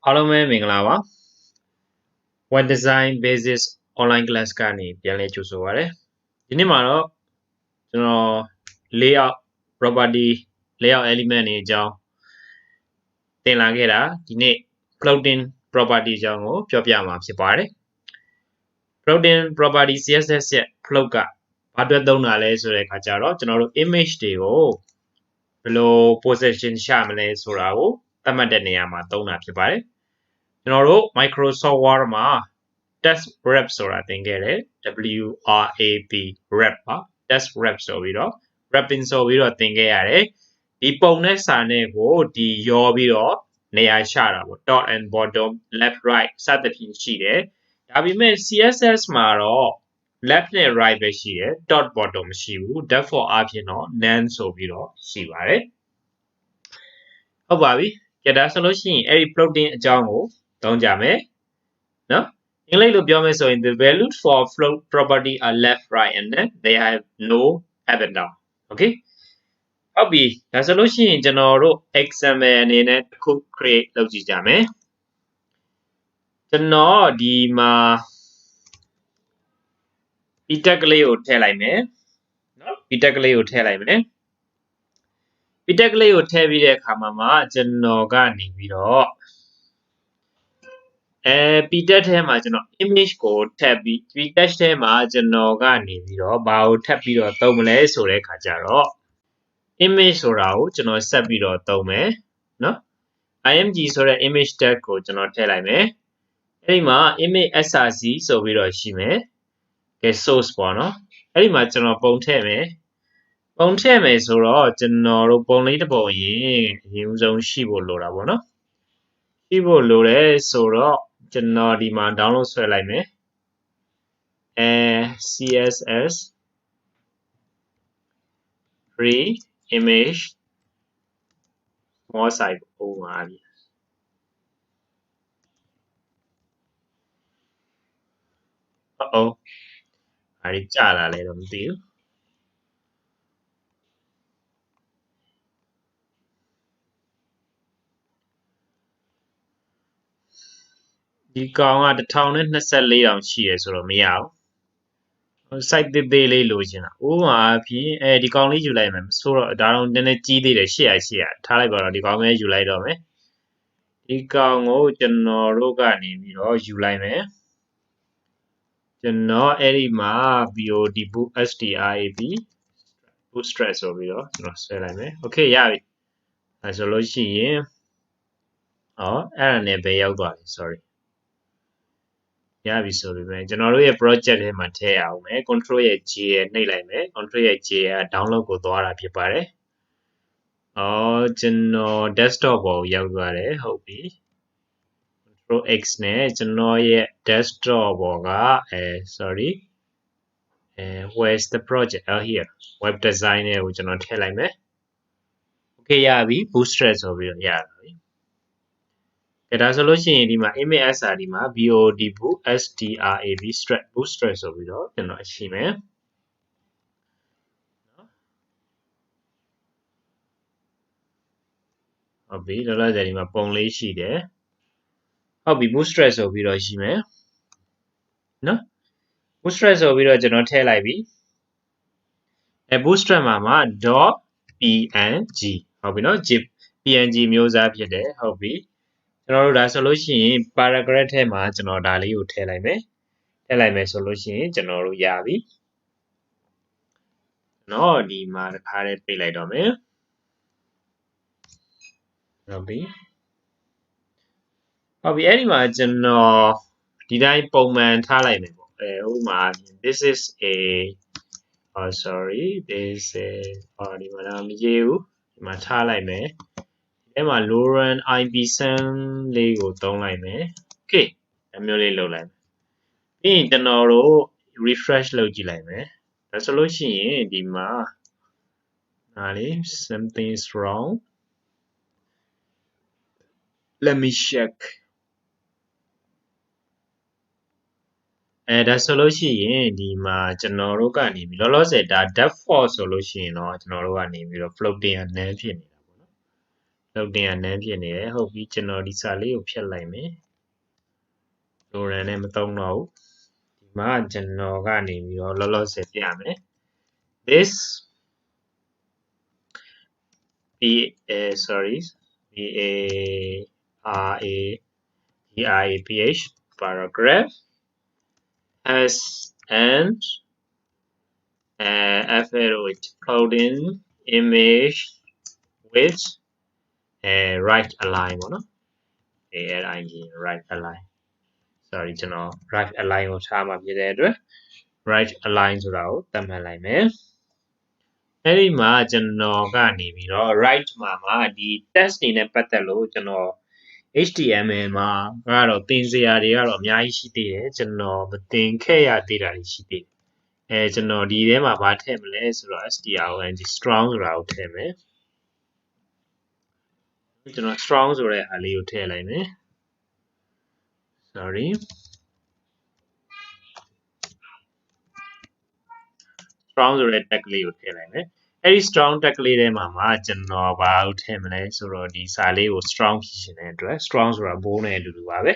အားလုံးပဲမင်္ဂလာပါ Web Design Basis Online Class ကနေပြန်လည်ကြိုဆိုပါရစေဒီနေ့မှာတော့ကျွန်တော် layout property layout element တွေအကြောင်းသင်လာခဲ့တာဒီနေ့ floating property အကြောင်းကိုပြောပြမှာဖြစ်ပါတယ် floating property CSS ရဲ့ float ကဘာအတွက်သုံးတာလဲဆိုတဲ့အခါကျတော့ကျွန်တော်တို့ image တွေကိုဘယ်လို position ချမလဲဆိုတာကိုသတ်မှတ်တဲ့နေရာမှာသုံးတာဖြစ်ပါတယ်ကျွန်တော်တို့ Microsoft Word မှာ test wrap ဆိုတာသင်ခဲ့တယ် WRAP wrap ပါ test wrap ဆိုပြီးတော့ wrapping ဆိုပြီးတော့သင်ခဲ့ရတယ်ဒီပုံနဲ့စာနဲ့ကိုဒီရောပြီးတော့နေရာချတာပေါ့ top and bottom left right စသဖြင့်ရှိတယ်ဒါပေမဲ့ CSS မှာတော့ left နဲ့ right ပဲရှိတယ် top bottom မရှိဘူး default အဖြစ်တော့ none ဆိုပြီးတော့ရှိပါတယ်ဟုတ်ပါပြီကြည့်ဒါဆိုလို့ရှိရင်အဲ့ဒီ floating အကြောင်းကိုသုံးကြမယ်နော်အင်္ဂလိပ်လိုပြောမယ်ဆိုရင် the values for float property are left right and then they have no up and down okay ဟုတ်ပြီဒါဆိုလို့ရှိရင်ကျွန်တော်တို့ example အနေနဲ့တစ်ခု create လုပ်ကြည့်ကြမယ်ကျွန်တော်ဒီမှာ p-tag ကလေးကိုထည့်လိုက်မယ်နော် p-tag ကလေးကိုထည့်လိုက်မယ် p-tag ကလေးကိုထည့်ပြီးတဲ့အခါမှာကျွန်တော်ကနေပြီးတော့ p-tag ထဲမှာကျွန်တော် image ကိုထည့်ပြီး p-tag ထဲမှာကျွန်တော်ကနေပြီးတော့ဘာကိုထပ်ပြီးတော့သုံးမလဲဆိုတဲ့အခါကျတော့ image ဆိုတာကိုကျွန်တော်ဆက်ပြီးတော့သုံးမယ်နော် img ဆိုတဲ့ image tag ကိုကျွန်တော်ထည့်လိုက်မယ်အဲ့ဒီမှာ image src ဆိုပြီးတော့ရှိမယ်ကဲ source ပေါ့နော်အဲ့ဒီမှာကျွန်တော်ပုံထည့်မယ်ပုံထည့်မယ်ဆိုတော့ကျွန်တော်တို့ပုံလေးတစ်ပုံရင်အရင်ဦးဆုံးရှိဖို့လိုတာပေါ့နော်ရှိဖို့လိုတယ်ဆိုတော့ကျွန်တော်ဒီမှာ download ဆွဲလိုက်မယ်CSS free image small size ပုံပါပြီအဲ့ဒီကြာလာလဲတော့မသိဘူးဒီကောင်က1024တောင်ရှိရဆိုတော့မရဘူး site သေးသေးလေးလိုချင်တာဥပမာအဖြစ်ဒီကောင်လေးယူလိုက်မယ်ဆိုတော့ဒါတော့နည်းနည်းကြီးသေးတယ်800ထားလိုက်ပါတော့ဒီကောင်ပဲယူလိုက်တော့မယ်ဒီကောင်ကိုကျွန်တော်တို့ကနေပြီးတော့ယူလိုက်မယ်ကျွန်တော်အဲ့ဒီမှာ BOD boot strap bootstrap ဆိုပြီးတော့ကျွန်တော်ဆွဲလိုက်မယ် okay ရပြီအဲဆိုလို့ရှိရင်အဲ့ဒါနဲ့ပဲရောက်သွားပြီ sorry ရပြီဆိုပေမဲ့ကျွန်တော်တို့ရဲ့ project ထဲမှာထည့်ရအောင်မယ် control ရဲ့ J ရဲ့နှိပ်လိုက်မယ် control ရဲ့ J က download ကိုသွားတာဖြစ်ပါတယ်ကျွန်တော် desktop ပေါ်ကိုရောက်သွားတယ်ဟုတ်ပြီ control X နဲ့ကျွန်တော်ရဲ့ desktop ပေါ်ကsorry where's the project here web design ကိုကျွန်တော်ထည့်လိုက်မယ် okay ရပြီ bootstrap ဆိုပြီးတော့ရပြီဒါဆိုလို့ရှိရင်ဒီမှာ image sr ဒီမှာ BOD boot strap bootstrap ဆိုပြီးတော့ကျွန်တော်ရှိမယ်ဟုတ်ပြီလောလောဆယ်ဒီမှာပုံလေးရှိတယ်ဟုတ်ပြီ bootstrap ဆိုပြီးတော့ရှိမယ်နော် bootstrap ဆိုပြီးတော့ကျွန်တော်ထည့်လိုက်ပြီbootstrap မှာ .png ဟုတ်ပြီနော် png မျိုးစားဖြစ်တယ်ဟုတ်ပြီကျွန်တော်တို့ဒါဆိုလို့ရှိရင် paragraph ထဲမှာကျွန်တော်ဒါလေးကိုထည့်လိုက်မယ်ထည့်လိုက်မယ်ဆိုလို့ရှိရင်ကျွန်တော်တို့ရပြီနော်ဒီမှာတစ်ခါလေးပိတ်လိုက်တော့မယ်ဟုတ်ပြီအဲ့ဒီမှာကျွန်တော်ဒီတိုင်းပုံမှန်ထားလိုက်မယ်ပေါ့ဥပမာ this is a sorry this is ဒီမှာတော့မရေးဘူးဒီမှာထားလိုက်မယ်အဲ့မှာ Lauren IPSan လေးကိုသုံးလိုက်မယ် okay အမျိုးလေးလုပ်လိုက်ပြီးရင်ကျွန်တော်တို့ refresh လုပ်ကြည့်လိုက်မယ်ဒါဆိုလို့ရှိရင်ဒီမှာလေ something is wrong let me check ဒါဆိုလို့ရှိရင်ဒီမှာကျွန်တော်တို့ကနေပြီးလောလောဆယ်ဒါ default ဆိုလို့ရှိရင်တော့ကျွန်တော်တို့ကနေပြီးတော့ floating နဲ့ဖြစ်နေတာပေါ့နော် လုပ်တင်ရနန်းဖြစ်နေတယ်ဟုတ်ပြီကျွန်တော်ဒီစာလေးကိုဖြတ်လိုက်မယ်လိုရန်နဲ့မသုံးတော့ဘူးဒီမှာကျွန်တော်ကနေပြီးတော့လောလောဆယ်ပြမယ် this sorry b a r a g i p h paragraph has an favorite floating image with right align ပေါ့နော် right align sorry ကျွန်တော် right align ကိုထားမှာဖြစ်တဲ့အတွက် right align ဆိုတာကိုသတ်မှတ်လိုက်မယ်အဲ့ဒီမှာကျွန်တော်ကနေပြီးတော့ right မှာဒီ text တွေနဲ့ပတ်သက်လို့ကျွန်တော် HTML မှာကတော့သင်စရာတွေကတော့အများကြီးရှိသေးတယ်ကျွန်တော်မသင်ခဲ့ရသေးတာတွေရှိသေးတယ်ကျွန်တော်ဒီထဲမှာဗာထည့်မလဲဆိုတော့ strong ဆိုတာကိုထည့်မယ်ကျွန်တော် strong ဆိုတဲ့အားလေးကိုထည့်လိုက်မယ် sorry strong ဆိုတဲ့ tag လေးကိုထည့်လိုက်မယ်အဲ့ဒီ strong tag လေးထဲမှာကျွန်တော်ဘာကိုထည့်မလဲဆိုတော့ဒီစာလေးကို strong ဖြစ်ရှင်တဲ့အတွက် strong ဆိုတာဘိုးနဲ့အတူတူပါပဲ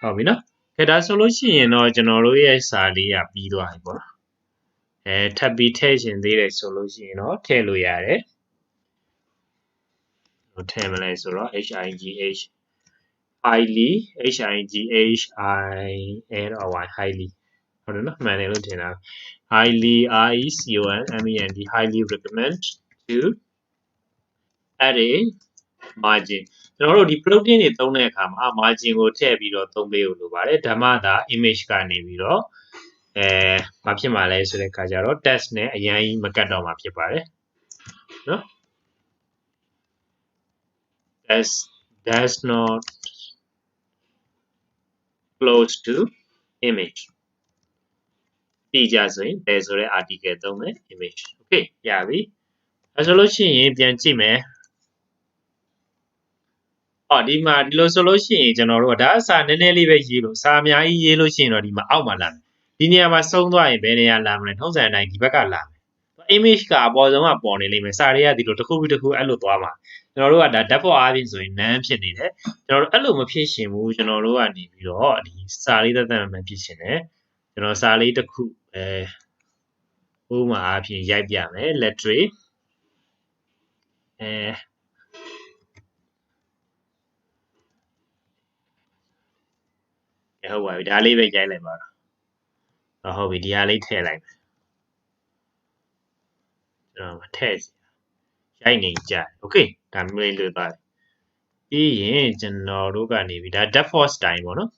ဟုတ်ပြီနော်ဒါဆိုလို့ရှိရင်တော့ကျွန်တော်တို့ရဲ့စာလေးကပြီးသွားပြီပေါ့နော်ထပ်ပြီးထည့်ရှင်သေးတယ်ဆိုလို့ရှိရင်တော့ထည့်လို့ရတယ်ဟိုထည့်မလဲဆိုတော့ high highly high highly ဟုတ်တယ်နော်မှန်တယ်လို့ထင်တာ highly recommend highly recommend to add a margin ကျွန်တော်တို့ဒီ plugin တွေသုံးတဲ့အခါမှာ margin ကိုထည့်ပြီးတော့သုံးပေးလို့လိုပါတယ်ဒါမှသာ image ကနေပြီးတော့ဘာဖြစ်မှာလဲဆိုတဲ့အခါကျတော့ text နဲ့အရင်ကြီးမကတ်တော့မှာဖြစ်ပါတယ်နော် that's not close to image တိကျဆိုရင်ဘယ်ဆိုတဲ့ article သုံးမယ် image okay ရပြီအဲဆိုလို့ရှိရင်ပြန်ကြည့်မယ်ဒီမှာဒီလိုဆိုလို့ရှိရင်ကျွန်တော်တို့ကဒါအစာနည်းနည်းလေးပဲရေးလို့စာအများကြီးရေးလို့ရှိရင်တော့ဒီမှာအောက်မှာလာမယ်ဒီနေရာမှာဆုံးသွားရင်ဘယ်နေရာလာမလဲထုံးစံအတိုင်းဒီဘက်ကလာမယ် image ကအပေါ်ဆုံးကပေါ်နေလိမ့်မယ်စာတွေကဒီလိုတစ်ခုပြီးတစ်ခုအဲ့လိုသွားမှာကျွန်တော်တို့ကဒါ default အားဖြင့်ဆိုရင် none ဖြစ်နေတယ်ကျွန်တော်တို့အဲ့လိုမဖြစ်ရှင်ဘူးကျွန်တော်တို့ကနေပြီးတော့ဒီစာလေးသက်သက်မှဖြစ်ရှင်တယ်ကျွန်တော်စာလေးတစ်ခုဥပမာအားဖြင့်ရိုက်ပြမယ် lettering ဟုတ်ပါပြီဒါလေးပဲရိုက်လိုက်ပါတော့ဟုတ်ပြီဒီဟာလေးထည့်လိုက်မယ်ကျွန်တော်ထည့်ရိုက်နေကြโอเคဒါမျိုးလေးလွယ်ပါတယ်ပြီးရင်ကျွန်တော်တို့ကနေပြီဒါ default style ပေါ့နော်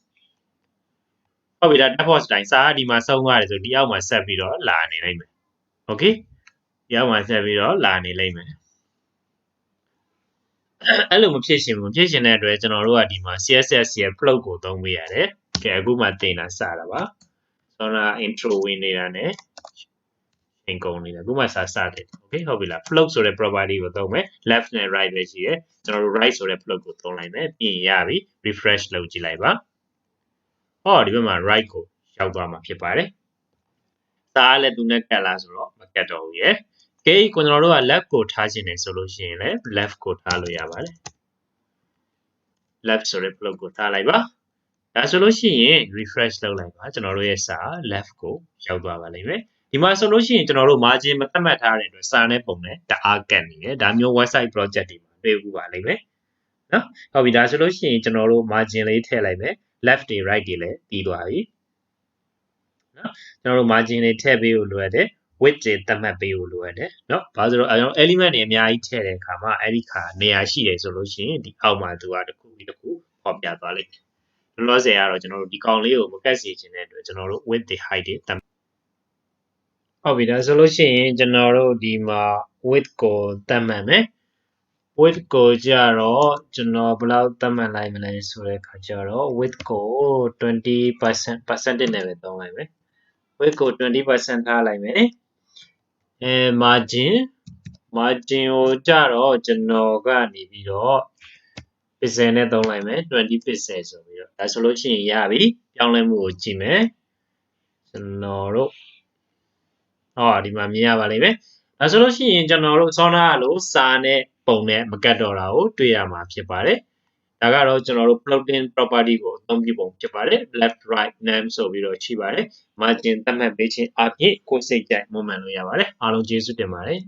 ဟုတ်ပြီဒါ default style စာကဒီမှာဆုံးသွားတယ်ဆိုဒီအောက်မှာဆက်ပြီးတော့လာနေလိမ့်မယ်โอเคဒီအောက်မှာဆက်ပြီးတော့လာနေလိမ့်မယ်အဲ့လိုမဖြစ်ရှင်ဘူးဖြစ်ရှင်တဲ့အတွက်ကျွန်တော်တို့ကဒီမှာ CSS ရဲ့ float ကိုသုံးပေးရတယ်ကဲအခုမှသင်တာစတာပါဆိုတော့ intro ဝင်နေတာ ਨੇ သင်ကုန်နေတာအခုမှစတယ် okay ဟုတ်ပြီလား float ဆိုတဲ့ property ကိုသုံးမယ် left နဲ့ right ပဲရှိတယ်ကျွန်တော်တို့ right ဆိုတဲ့ float ကိုသုံးလိုက်မယ်ပြီးရင်ရပြီ refresh လုပ်ကြည့်လိုက်ပါဒီဘက်မှာ right ကိုရောက်သွားမှာဖြစ်ပါတယ်စာလည်းသူနဲ့ကတ်လားဆိုတော့မကတ်တော့ဘူးရယ်ကဲကျွန်တော်တို့က left ကိုထားခြင်းနဲ့ဆိုလို့ရှိရင်လည်း left ကိုထားလို့ရပါတယ် left ဆိုတဲ့ float ကိုထားလိုက်ပါဒါဆိုလို့ရှိရင် refresh လုပ်လိုက်ပါကျွန်တော်တို့ရဲ့စာ left ကိုရောက်သွားပါလိမ့်မယ်ဒီမှာဆိုလို့ရှိရင်ကျွန်တော်တို့ margin မသတ်မှတ်ထားတဲ့အတွက်စာနဲ့ပုံနဲ့တအားကတ်နေတယ်ဒါမျိုး website project တွေမှာတွေ့ဘူးပါလိမ့်မယ်နော်ဟုတ်ပြီဒါဆိုလို့ရှိရင်ကျွန်တော်တို့ margin လေးထည့်လိုက်မယ် left တွေ right တွေလည်းပြီးသွားပြီနော်ကျွန်တော်တို့ margin တွေထည့်ပေးလို့လိုရတယ် width တွေသတ်မှတ်ပေးလို့လိုရတယ်နော်ဘာလို့ဆိုတော့ element တွေအများကြီးထည့်တဲ့အခါမှာအဲ့ဒီခါနေရာရှိတယ်ဆိုလို့ရှိရင်ဒီအောက်မှာသူကတစ်ခုပြီးတစ်ခုပေါ်ပြသွားလိမ့်မယ်လောလောဆယ်ကတော့ကျွန်တော်တို့ဒီကောင်လေးကိုမကတ်စီခြင်းတဲ့အတွက်ကျွန်တော်တို့ width တွေ height တွေသတ်ဟုတ်ပြီဒါဆိုလို့ရှိရင်ကျွန်တော်တို့ဒီမှာ width ကိုသတ်မှတ်မယ် width ကိုကြတော့ကျွန်တော်ဘယ်လောက်သတ်မှတ်လိုက်မလဲဆိုတဲ့အခါကျတော့ width ကို 20% နဲ့ပဲသုံးလိုက်မယ် width ကို 20% ထားလိုက်မယ်margin ကိုကြတော့ကျွန်တော်ကနေပြီးတော့ pixel နဲ့သုံးလိုက်မယ်20 pixel ဆိုပြီးတော့ဒါဆိုလို့ရှိရင်ရပြီပြောင်းလဲမှုကိုကြည့်မယ်ကျွန်တော်တို့ဒီမှာမြင်ရပါလိမ့်မယ် ဒါဆိုလို့ရှိရင်ကျွန်တော်တို့ဆောင်းထားလို့စာနဲ့ပုံနဲ့မကတ်တော့တာကိုတွေ့ရမှာဖြစ်ပါတယ်ဒါကတော့ကျွန်တော်တို့ floating property ကိုအသုံးပြုပုံဖြစ်ပါတယ် left right name ဆိုပြီးတော့ရှိပါတယ် margin သတ်မှတ်ပေးခြင်းအပြင်ကိုယ်စိတ်ကြိုက်မွမ်းမံလို့ရပါတယ်အားလုံးကျေးဇူးတင်ပါတယ်